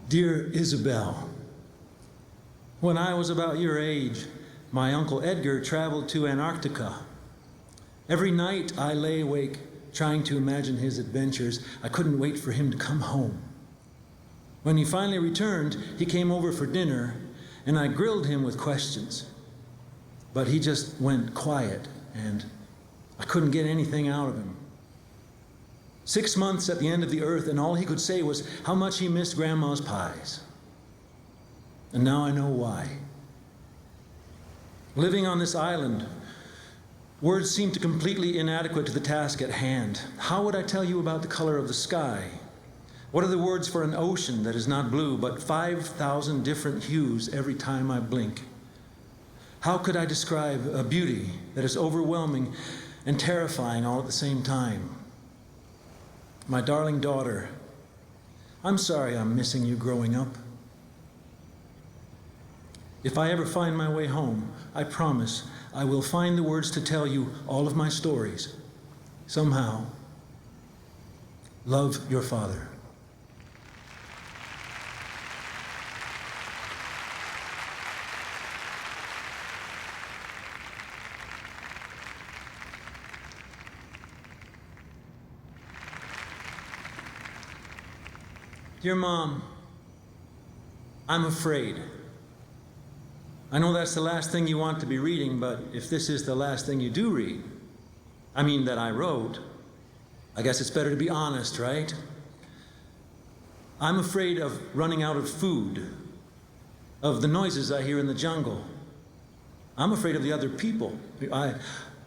Dear Isabel, when I was about your age, my Uncle Edgar traveled to Antarctica. Every night I lay awake trying to imagine his adventures. I couldn't wait for him to come home. When he finally returned, he came over for dinner, and I grilled him with questions. But he just went quiet, and I couldn't get anything out of him. 6 months at the end of the earth, and all he could say was how much he missed Grandma's pies. And now I know why. Living on this island, words seem to completely inadequate to the task at hand. How would I tell you about the color of the sky? What are the words for an ocean that is not blue, but 5,000 different hues every time I blink? How could I describe a beauty that is overwhelming and terrifying all at the same time? My darling daughter, I'm sorry I'm missing you growing up. If I ever find my way home, I promise I will find the words to tell you all of my stories. Somehow. Love, your father. Dear Mom, I'm afraid. I know that's the last thing you want to be reading, but if this is the last thing you do read, that I wrote, I guess it's better to be honest, right? I'm afraid of running out of food, of the noises I hear in the jungle. I'm afraid of the other people. I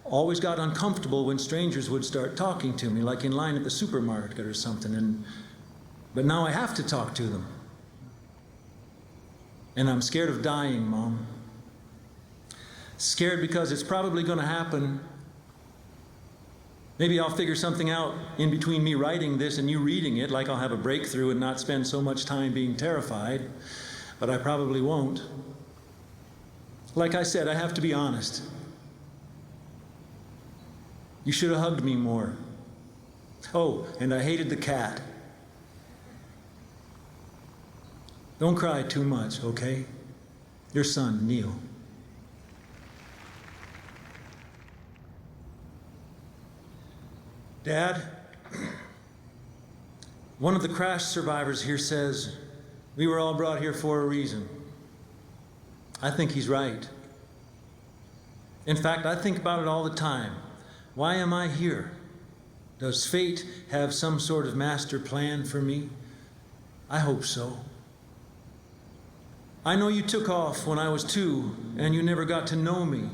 always got uncomfortable when strangers would start talking to me, like in line at the supermarket or something, but now I have to talk to them. And I'm scared of dying, Mom. Scared because it's probably going to happen. Maybe I'll figure something out in between me writing this and you reading it, like I'll have a breakthrough and not spend so much time being terrified, but I probably won't. Like I said, I have to be honest. You should have hugged me more. Oh, and I hated the cat. Don't cry too much, okay? Your son, Neil. Dad, one of the crash survivors here says we were all brought here for a reason. I think he's right. In fact, I think about it all the time. Why am I here? Does fate have some sort of master plan for me? I hope so. I know you took off when I was 2 and you never got to know me.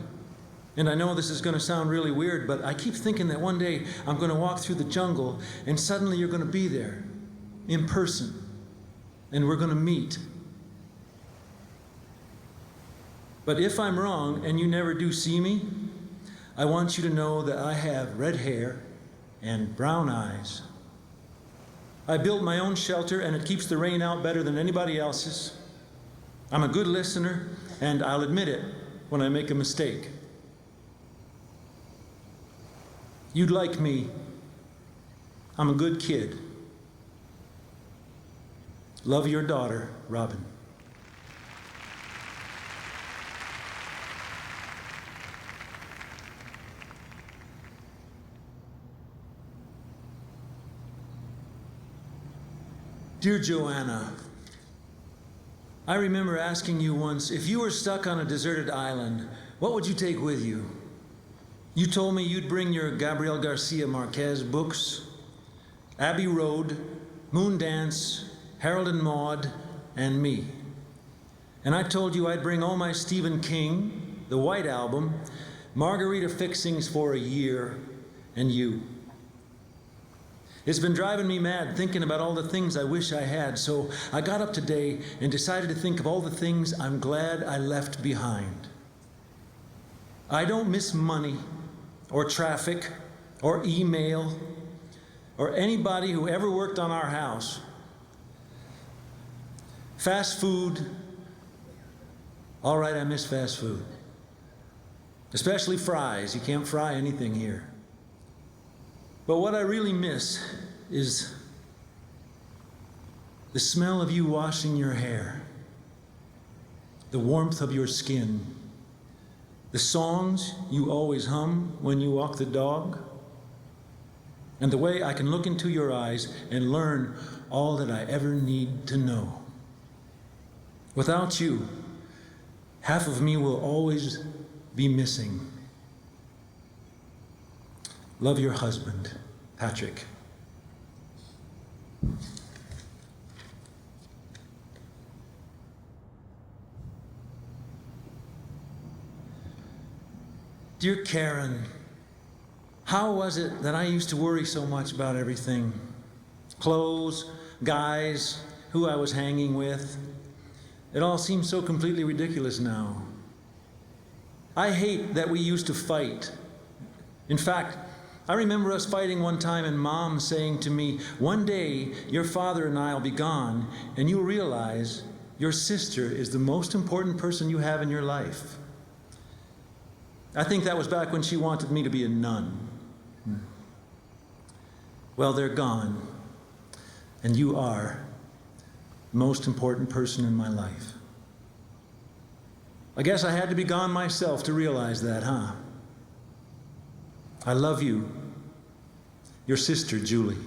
And I know this is going to sound really weird, but I keep thinking that one day I'm going to walk through the jungle and suddenly you're going to be there in person and we're going to meet. But if I'm wrong and you never do see me, I want you to know that I have red hair and brown eyes. I built my own shelter and it keeps the rain out better than anybody else's. I'm a good listener, and I'll admit it when I make a mistake. You'd like me. I'm a good kid. Love, your daughter, Robin. Dear Joanna, I remember asking you once, if you were stuck on a deserted island, what would you take with you? You told me you'd bring your Gabriel Garcia Marquez books, Abbey Road, Moondance, Harold and Maude, and me. And I told you I'd bring all my Stephen King, the White Album, margarita fixings for a year, and you. It's been driving me mad thinking about all the things I wish I had, so I got up today and decided to think of all the things I'm glad I left behind. I don't miss money, or traffic, or email, or anybody who ever worked on our house. Fast food, all right, I miss fast food. Especially fries, you can't fry anything here. But what I really miss is the smell of you washing your hair, the warmth of your skin, the songs you always hum when you walk the dog, and the way I can look into your eyes and learn all that I ever need to know. Without you, half of me will always be missing. Love your husband, Patrick. Dear Karen, how was it that I used to worry so much about everything? Clothes, guys, who I was hanging with. It all seems so completely ridiculous now. I hate that we used to fight. In fact, I remember us fighting one time and Mom saying to me, "One day your father and I will be gone and you'll realize your sister is the most important person you have in your life." I think that was back when she wanted me to be a nun. Well, they're gone, and you are the most important person in my life. I guess I had to be gone myself to realize that, huh? I love you. Your sister, Julie.